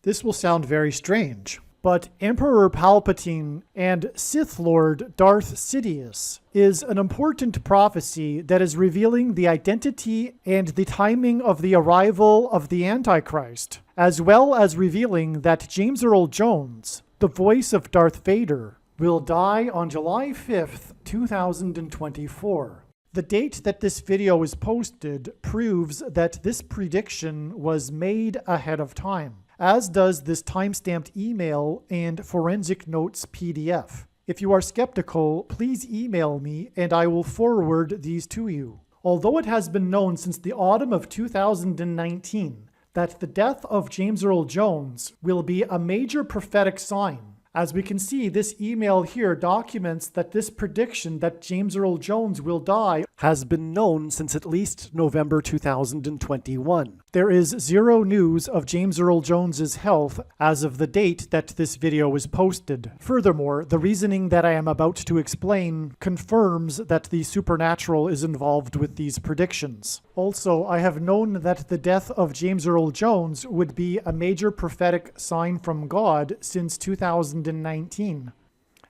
This will sound very strange, but Emperor Palpatine and Sith Lord Darth Sidious is an important prophecy that is revealing the identity and the timing of the arrival of the Antichrist, as well as revealing that James Earl Jones, the voice of Darth Vader, will die on July 5th, 2024. The date that this video is posted proves that this prediction was made ahead of time, as does this timestamped email and forensic notes PDF. If you are skeptical, please email me and I will forward these to you. Although it has been known since the autumn of 2019 that the death of James Earl Jones will be a major prophetic sign, as we can see, this email here documents that this prediction that James Earl Jones will die has been known since at least November 2021. There is zero news of James Earl Jones's health as of the date that this video was posted. Furthermore, the reasoning that I am about to explain confirms that the supernatural is involved with these predictions. Also, I have known that the death of James Earl Jones would be a major prophetic sign from God since 2019.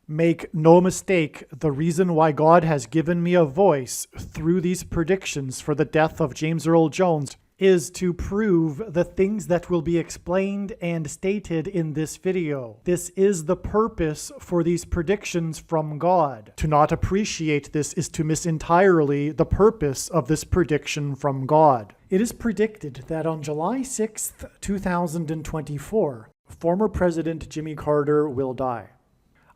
Make no mistake, the reason why God has given me a voice through these predictions for the death of James Earl Jones is to prove the things that will be explained and stated in this video. This is the purpose for these predictions from God. To not appreciate this is to miss entirely the purpose of this prediction from God. It is predicted that on July 6th, 2024, former President Jimmy Carter will die.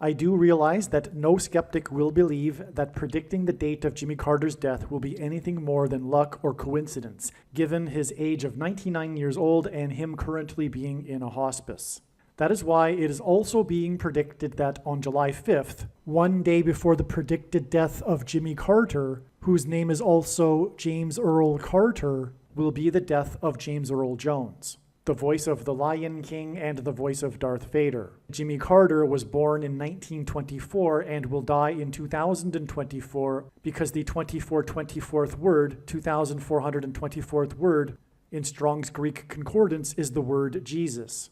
I do realize that no skeptic will believe that predicting the date of Jimmy Carter's death will be anything more than luck or coincidence, given his age of 99 years old and him currently being in a hospice. That is why it is also being predicted that on July 5th, one day before the predicted death of Jimmy Carter, whose name is also James Earl Carter, will be the death of James Earl Jones, the voice of the Lion King and the voice of Darth Vader. Jimmy Carter was born in 1924 and will die in 2024 because the 24th word, 2424th word, in Strong's Greek Concordance is the word Jesus.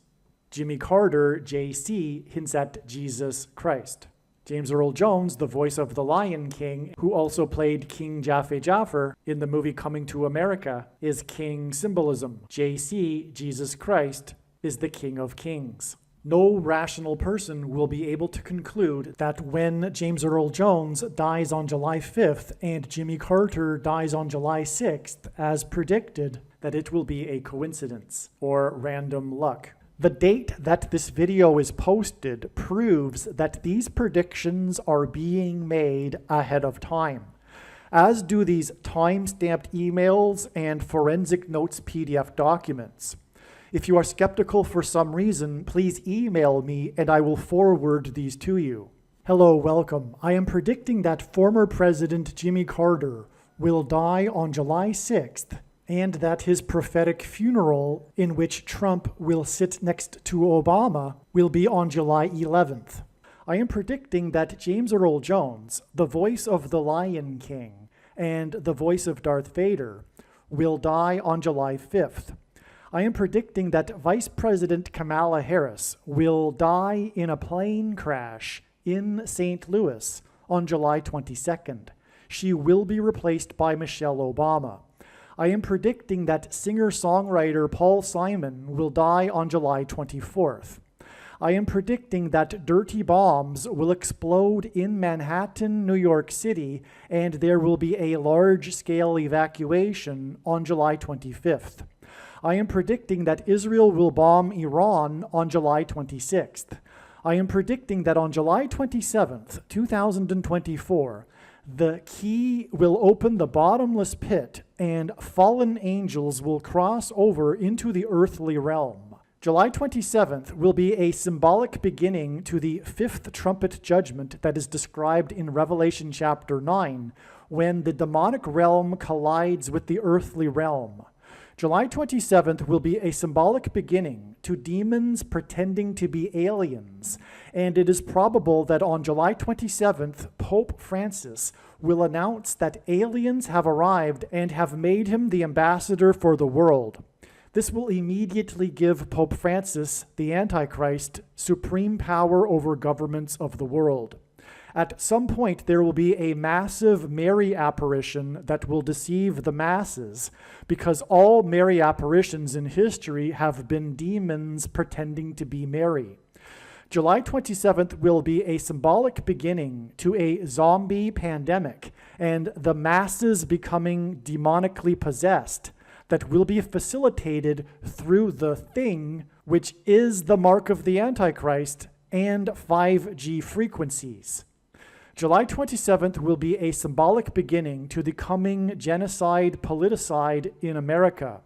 Jimmy Carter, JC, hints at Jesus Christ. James Earl Jones, the voice of the Lion King, who also played King Jaffe Jaffer in the movie Coming to America, is king symbolism. JC, Jesus Christ, is the King of Kings. No rational person will be able to conclude that when James Earl Jones dies on July 5th and Jimmy Carter dies on July 6th, as predicted, that it will be a coincidence or random luck. The date that this video is posted proves that these predictions are being made ahead of time, as do these time-stamped emails and forensic notes PDF documents. If you are skeptical for some reason, please email me and I will forward these to you. Hello, welcome. I am predicting that former President Jimmy Carter will die on July 6th, and that his prophetic funeral, in which Trump will sit next to Obama, will be on July 11th. I am predicting that James Earl Jones, the voice of the Lion King and the voice of Darth Vader, will die on July 5th. I am predicting that Vice President Kamala Harris will die in a plane crash in St. Louis on July 22nd. She will be replaced by Michelle Obama. I am predicting that singer-songwriter Paul Simon will die on July 24th. I am predicting that dirty bombs will explode in Manhattan, New York City, and there will be a large-scale evacuation on July 25th. I am predicting that Israel will bomb Iran on July 26th. I am predicting that on July 27th, 2024, the key will open the bottomless pit and fallen angels will cross over into the earthly realm. July 27th will be a symbolic beginning to the fifth trumpet judgment that is described in Revelation chapter 9, when the demonic realm collides with the earthly realm. July 27th will be a symbolic beginning to demons pretending to be aliens, and it is probable that on July 27th, Pope Francis will announce that aliens have arrived and have made him the ambassador for the world. This will immediately give Pope Francis, the Antichrist, supreme power over governments of the world. At some point, there will be a massive Mary apparition that will deceive the masses, because all Mary apparitions in history have been demons pretending to be Mary. July 27th will be a symbolic beginning to a zombie pandemic and the masses becoming demonically possessed that will be facilitated through the thing, which is the mark of the Antichrist and 5G frequencies. July 27th will be a symbolic beginning to the coming genocide politicide in America.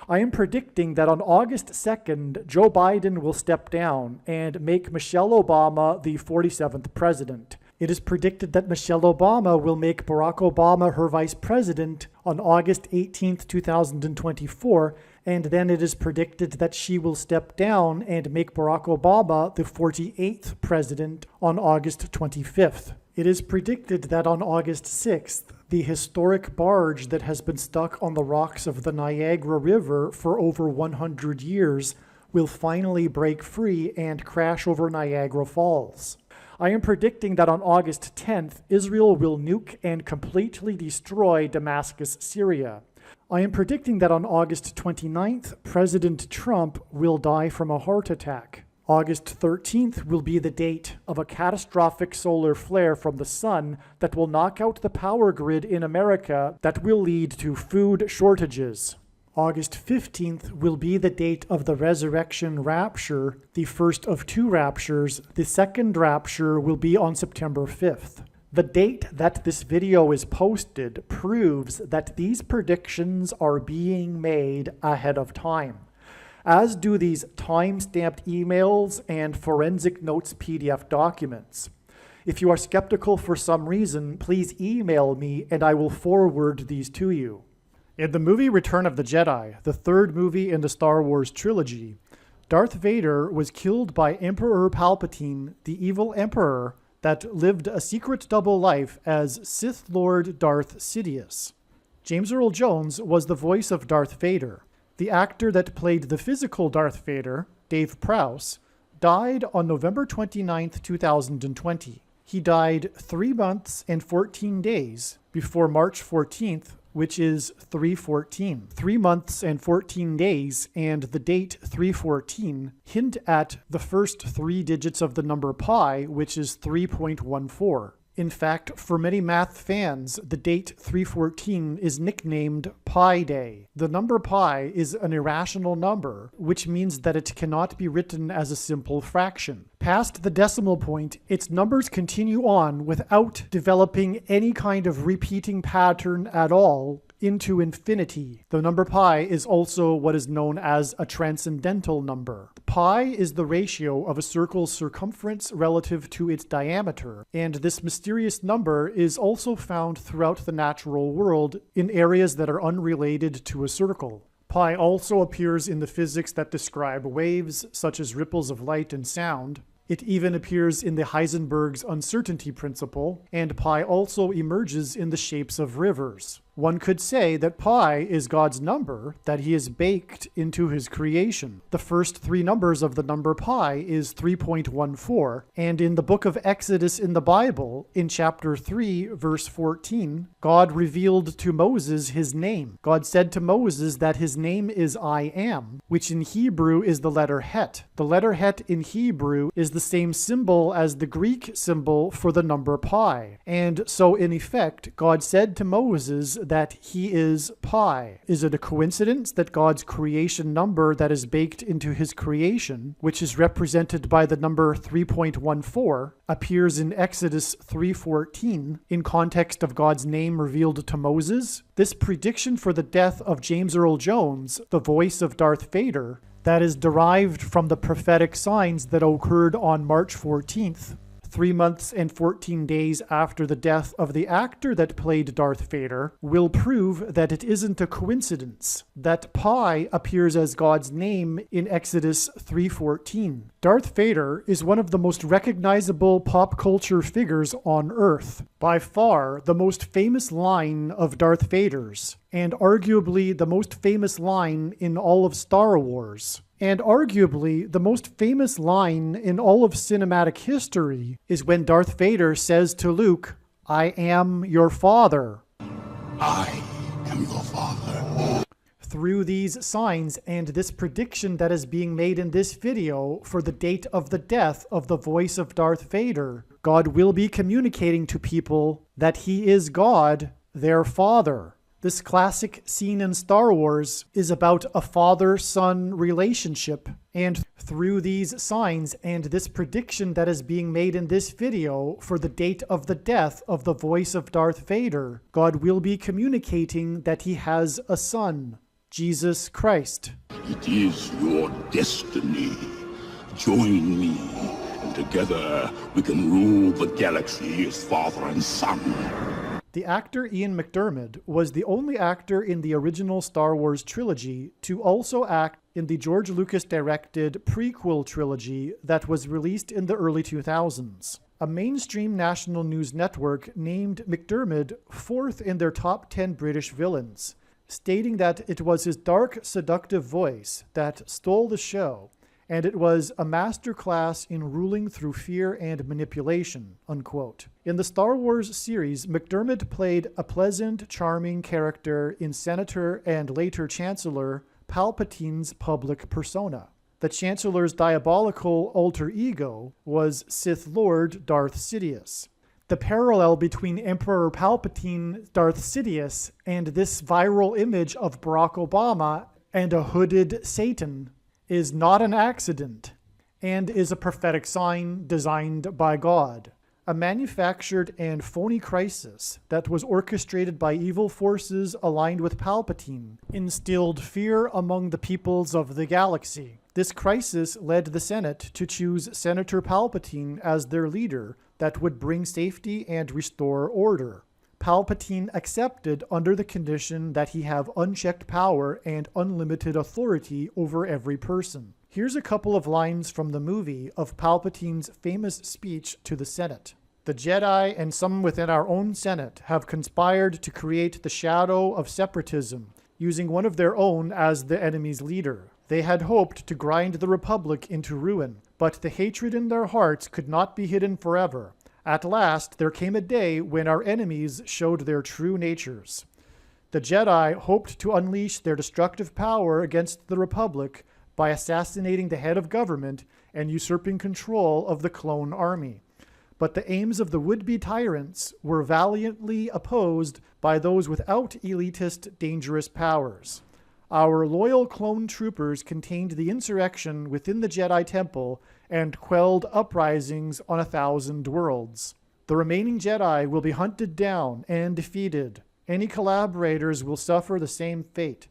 I am predicting that on August 2nd, Joe Biden will step down and make Michelle Obama the 47th president. It is predicted that Michelle Obama will make Barack Obama her vice president on August 18th, 2024, and then it is predicted that she will step down and make Barack Obama the 48th president on August 25th. It is predicted that on August 6th, the historic barge that has been stuck on the rocks of the Niagara River for over 100 years will finally break free and crash over Niagara Falls. I am predicting that on August 10th, Israel will nuke and completely destroy Damascus, Syria. I am predicting that on August 29th, President Trump will die from a heart attack. August 13th will be the date of a catastrophic solar flare from the sun that will knock out the power grid in America that will lead to food shortages. August 15th will be the date of the resurrection rapture, the first of two raptures. The second rapture will be on September 5th. The date that this video is posted proves that these predictions are being made ahead of time, as do these time-stamped emails and forensic notes PDF documents. If you are skeptical for some reason, please email me and I will forward these to you. In the movie Return of the Jedi, the third movie in the Star Wars trilogy, Darth Vader was killed by Emperor Palpatine, the evil emperor that lived a secret double life as Sith Lord Darth Sidious. James Earl Jones was the voice of Darth Vader. The actor that played the physical Darth Vader, Dave Prowse, died on November 29, 2020. He died 3 months and 14 days before March 14th, which is 314. 3 months and 14 days, and the date 314 hint at the first 3 digits of the number pi, which is 3.14. In fact, for many math fans, the date 314 is nicknamed Pi Day. The number pi is an irrational number, which means that it cannot be written as a simple fraction. Past the decimal point, its numbers continue on without developing any kind of repeating pattern at all into infinity. The number pi is also what is known as a transcendental number. Pi is the ratio of a circle's circumference relative to its diameter, and this mysterious number is also found throughout the natural world in areas that are unrelated to a circle. Pi also appears in the physics that describe waves, such as ripples of light and sound. It even appears in the Heisenberg's uncertainty principle, and pi also emerges in the shapes of rivers. One could say that pi is God's number that he has baked into his creation. The first 3 numbers of the number pi is 3.14, and in the book of Exodus in the Bible, in chapter 3, verse 14, God revealed to Moses his name. God said to Moses that his name is I Am, which in Hebrew is the letter Het. The letter Het in Hebrew is the same symbol as the Greek symbol for the number pi. And so in effect, God said to Moses that he is pi. Is it a coincidence that God's creation number that is baked into his creation, which is represented by the number 3.14, appears in Exodus 3:14 in context of God's name revealed to Moses? This prediction for the death of James Earl Jones, the voice of Darth Vader, that is derived from the prophetic signs that occurred on March 14th, 3 months and 14 days after the death of the actor that played Darth Vader, will prove that it isn't a coincidence that Pi appears as God's name in Exodus 3:14. Darth Vader is one of the most recognizable pop culture figures on Earth. By far, the most famous line of Darth Vader's, and arguably the most famous line in all of Star Wars. And arguably, the most famous line in all of cinematic history is when Darth Vader says to Luke, "I am your father." I am your father. Through these signs and this prediction that is being made in this video for the date of the death of the voice of Darth Vader, God will be communicating to people that he is God, their father. This classic scene in Star Wars is about a father-son relationship, and through these signs and this prediction that is being made in this video for the date of the death of the voice of Darth Vader, God will be communicating that he has a son, Jesus Christ. It is your destiny. Join me, and together we can rule the galaxy as father and son. The actor Ian McDiarmid was the only actor in the original Star Wars trilogy to also act in the George Lucas-directed prequel trilogy that was released in the early 2000s. A mainstream national news network named McDiarmid fourth in their top 10 British villains, stating that it was his dark, seductive voice that stole the show, and it was a masterclass in ruling through fear and manipulation, unquote. In the Star Wars series, McDiarmid played a pleasant, charming character in Senator and later Chancellor Palpatine's public persona. The Chancellor's diabolical alter ego was Sith Lord Darth Sidious. The parallel between Emperor Palpatine, Darth Sidious, and this viral image of Barack Obama and a hooded Satan is not an accident, and is a prophetic sign designed by God. A manufactured and phony crisis that was orchestrated by evil forces aligned with Palpatine instilled fear among the peoples of the galaxy. This crisis led the Senate to choose Senator Palpatine as their leader that would bring safety and restore order. Palpatine accepted under the condition that he have unchecked power and unlimited authority over every person. Here's a couple of lines from the movie of Palpatine's famous speech to the Senate. "The Jedi and some within our own Senate have conspired to create the shadow of separatism, using one of their own as the enemy's leader. They had hoped to grind the Republic into ruin, but the hatred in their hearts could not be hidden forever. At last, there came a day when our enemies showed their true natures. The Jedi hoped to unleash their destructive power against the Republic by assassinating the head of government and usurping control of the clone army. But the aims of the would-be tyrants were valiantly opposed by those without elitist, dangerous powers. Our loyal clone troopers contained the insurrection within the Jedi Temple and quelled uprisings on 1,000 worlds. The remaining Jedi will be hunted down and defeated. Any collaborators will suffer the same fate.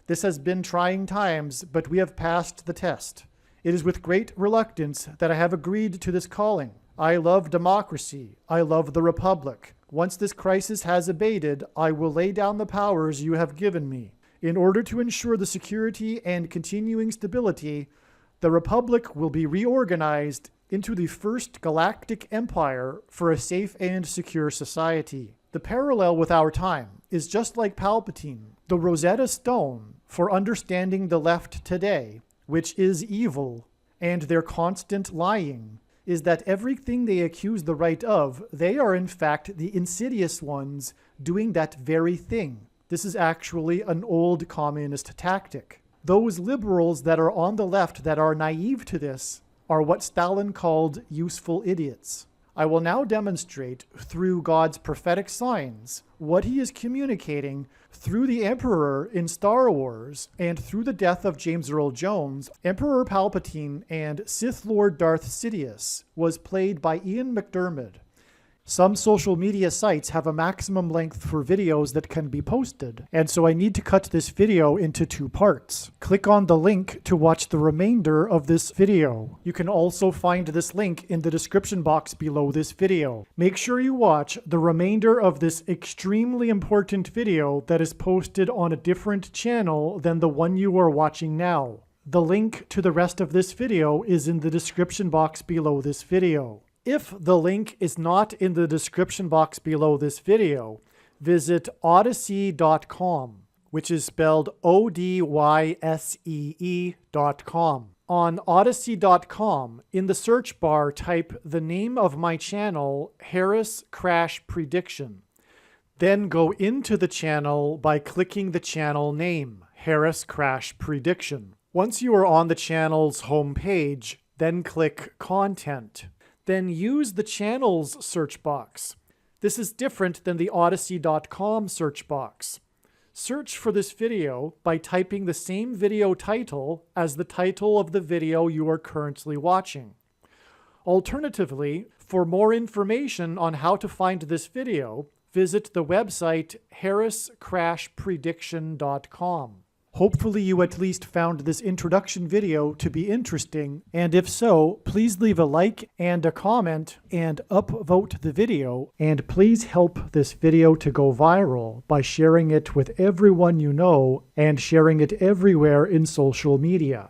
This has been trying times, but we have passed the test. It is with great reluctance that I have agreed to this calling. I love democracy. I love the Republic. Once this crisis has abated, I will lay down the powers you have given me. In order to ensure the security and continuing stability, the Republic will be reorganized into the first galactic empire for a safe and secure society. The parallel with our time is just like Palpatine, the Rosetta Stone for understanding the left today, which is evil, and their constant lying, is that everything they accuse the right of, they are in fact the insidious ones doing that very thing. This is actually an old communist tactic. Those liberals that are on the left that are naive to this are what Stalin called useful idiots. I will now demonstrate through God's prophetic signs what he is communicating through the Emperor in Star Wars and through the death of James Earl Jones. Emperor Palpatine and Sith Lord Darth Sidious was played by Ian McDiarmid. Some social media sites have a maximum length for videos that can be posted, and so I need to cut this video into 2 parts. Click on the link to watch the remainder of this video. You can also find this link in the description box below this video. Make sure you watch the remainder of this extremely important video that is posted on a different channel than the one you are watching now. The link to the rest of this video is in the description box below this video. If the link is not in the description box below this video, visit odyssey.com, which is spelled ODYSEE.com. On odyssey.com, in the search bar, type the name of my channel, Harris Crash Prediction. Then go into the channel by clicking the channel name, Harris Crash Prediction. Once you are on the channel's homepage, then click Content. Then use the channel's search box. This is different than the odyssey.com search box. Search for this video by typing the same video title as the title of the video you are currently watching. Alternatively, for more information on how to find this video, visit the website harriscrashprediction.com. Hopefully you at least found this introduction video to be interesting, and if so, please leave a like and a comment and upvote the video, and please help this video to go viral by sharing it with everyone you know and sharing it everywhere in social media.